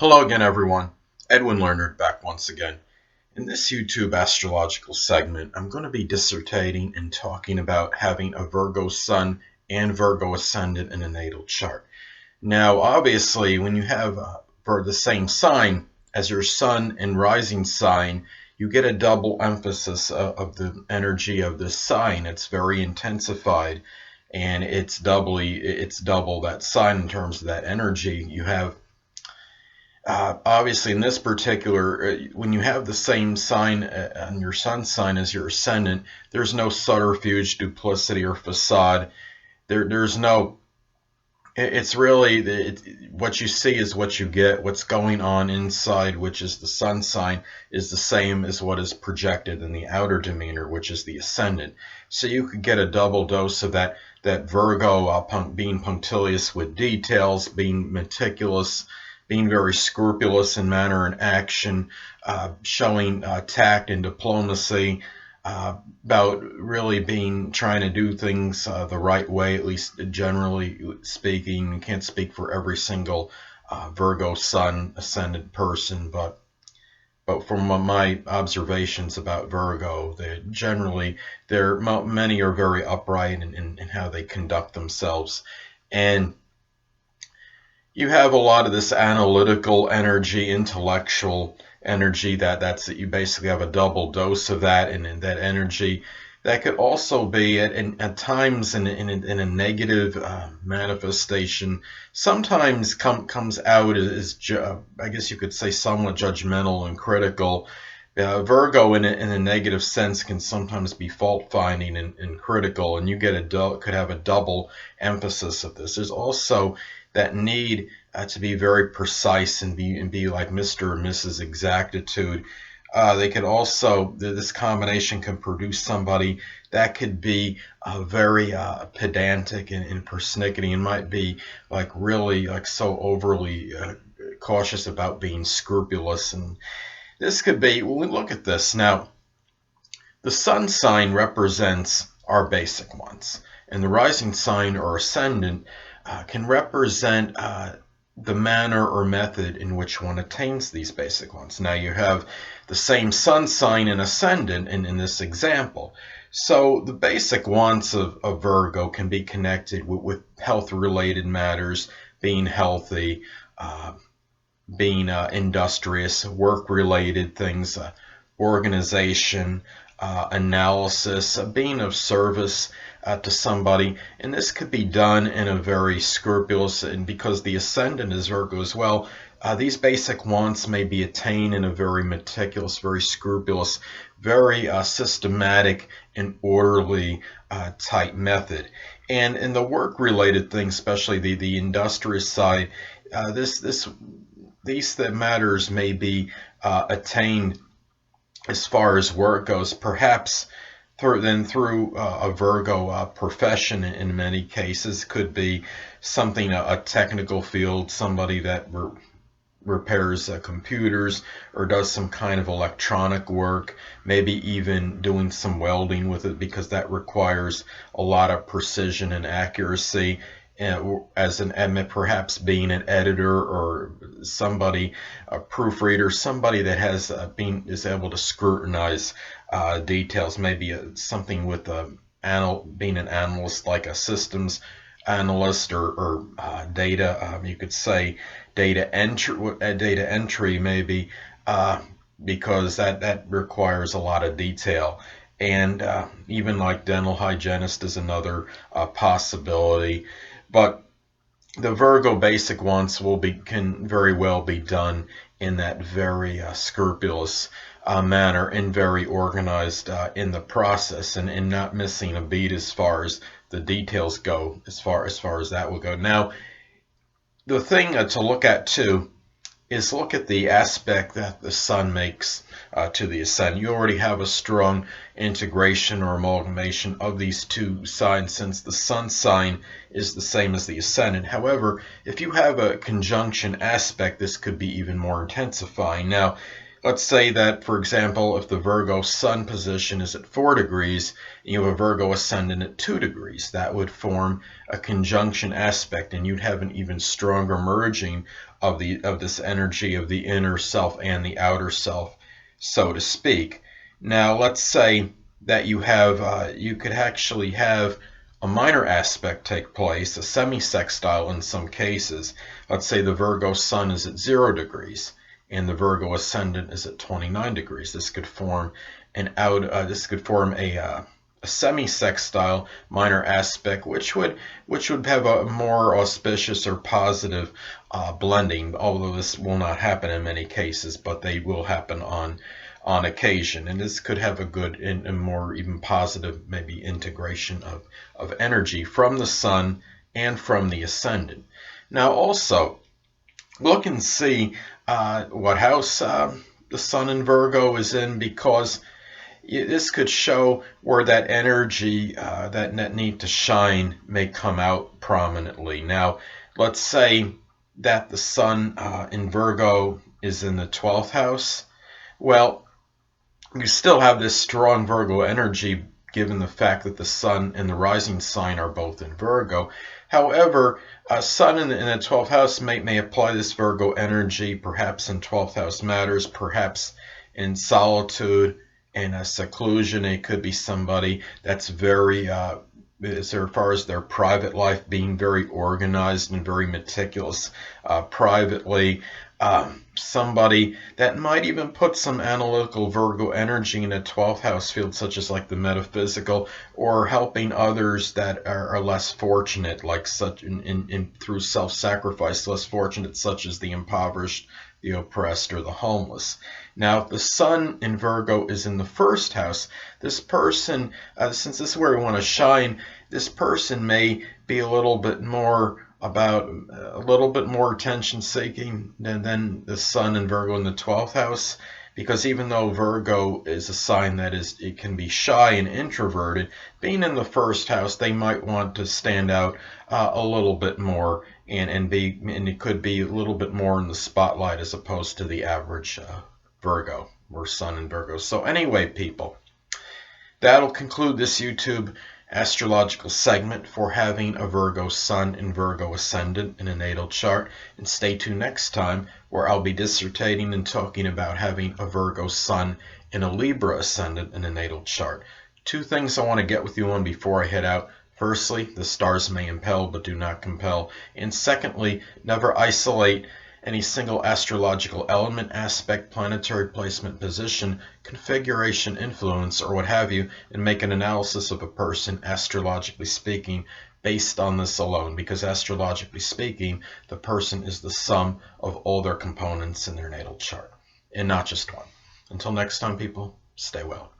Hello again, everyone. Edwin Learnard back once again. In this YouTube astrological segment, I'm going to be dissertating and talking about having a Virgo Sun and Virgo Ascendant in a natal chart. Now, obviously, when you have for the same sign as your Sun and rising sign, you get a double emphasis of the energy of this sign. It's very intensified, and it's double that sign in terms of that energy. You have obviously, in this particular, when you have the same sign on your sun sign as your ascendant, there's no subterfuge, duplicity, or facade. There's no. It's really what you see is what you get. What's going on inside, which is the sun sign, is the same as what is projected in the outer demeanor, which is the ascendant. So you could get a double dose of that Virgo being punctilious with details, being meticulous, being very scrupulous in manner and action, showing tact and diplomacy, about really trying to do things the right way, at least generally speaking. You can't speak for every single Virgo Sun ascendant person, but from my observations about Virgo, many are very upright in how they conduct themselves, and you have a lot of this analytical energy, intellectual energy. That's you basically have a double dose of that, and that energy that could also be at times in a negative manifestation. Sometimes comes out as I guess you could say somewhat judgmental and critical. Virgo in a negative sense can sometimes be fault finding and critical, and you could have a double emphasis of this. There's also that need to be very precise and be like Mr. or Mrs. Exactitude. They could also, this combination can produce somebody that could be very pedantic and persnickety, and might be like really like so overly cautious about being scrupulous. And this could be, when we look at this now, the sun sign represents our basic ones, and the rising sign or ascendant can represent the manner or method in which one attains these basic ones. Now you have the same sun sign and ascendant in this example. So the basic wants of Virgo can be connected with health-related matters, being healthy, being industrious, work-related things, organization, analysis, being of service to somebody. And this could be done in a very scrupulous, and because the ascendant is Virgo as well, these basic wants may be attained in a very meticulous, very scrupulous, very systematic and orderly type method. And in the work-related things, especially the industrious side, these matters may be attained as far as work goes, perhaps through a Virgo profession. In many cases, could be something, a technical field, somebody that repairs computers or does some kind of electronic work, maybe even doing some welding with it, because that requires a lot of precision and accuracy. Perhaps being an editor or somebody, a proofreader, somebody that is able to scrutinize details, maybe something with being an analyst, like a systems analyst, or data. You could say data entry maybe, because that requires a lot of detail. And even like dental hygienist is another possibility. But the Virgo basic wants can very well be done in that very scrupulous manner, and very organized in the process, and not missing a beat as far as the details go, as far as that will go. Now, the thing to look at too is look at the aspect that the sun makes to the ascendant. You already have a strong integration or amalgamation of these two signs, since the sun sign is the same as the ascendant. However, if you have a conjunction aspect, this could be even more intensifying. Now, let's say that, for example, if the Virgo Sun position is at 4 degrees, and you have a Virgo Ascendant at 2 degrees, that would form a conjunction aspect, and you'd have an even stronger merging of this energy of the inner self and the outer self, so to speak. Now, let's say that you could actually have a minor aspect take place, a semi-sextile in some cases. Let's say the Virgo Sun is at 0 degrees and the Virgo Ascendant is at 29 degrees. This could form a semi-sextile minor aspect, which would have a more auspicious or positive blending. Although this will not happen in many cases, but they will happen on occasion, and this could have a good and more even positive maybe integration of energy from the Sun and from the Ascendant. Now also look and see what house the Sun in Virgo is in, because this could show where that energy, that need to shine, may come out prominently. Now, let's say that the Sun in Virgo is in the 12th house. Well, you still have this strong Virgo energy given the fact that the Sun and the rising sign are both in Virgo. However, Sun in the 12th house may apply this Virgo energy, perhaps in 12th house matters, perhaps in solitude and a seclusion. It could be somebody that's very, as far as their private life, being very organized and very meticulous privately. Somebody that might even put some analytical Virgo energy in a 12th house field, such as like the metaphysical, or helping others that are less fortunate, like such in through self-sacrifice, less fortunate, such as the impoverished, the oppressed, or the homeless. Now, if the Sun in Virgo is in the 1st house, this person, since this is where we want to shine, this person may be a little bit more attention seeking than the Sun in Virgo in the 12th house, because even though Virgo is a sign that it can be shy and introverted, being in the 1st house, they might want to stand out a little bit more and it could be a little bit more in the spotlight as opposed to the average Virgo or Sun in Virgo. So anyway, people, that'll conclude this YouTube astrological segment for having a Virgo Sun and Virgo Ascendant in a natal chart. And stay tuned next time, where I'll be dissertating and talking about having a Virgo Sun and a Libra Ascendant in a natal chart. 2 things I want to get with you on before I head out. Firstly, the stars may impel but do not compel. And secondly, never isolate any single astrological element, aspect, planetary placement, position, configuration, influence, or what have you, and make an analysis of a person, astrologically speaking, based on this alone. Because astrologically speaking, the person is the sum of all their components in their natal chart, and not just one. Until next time, people, stay well.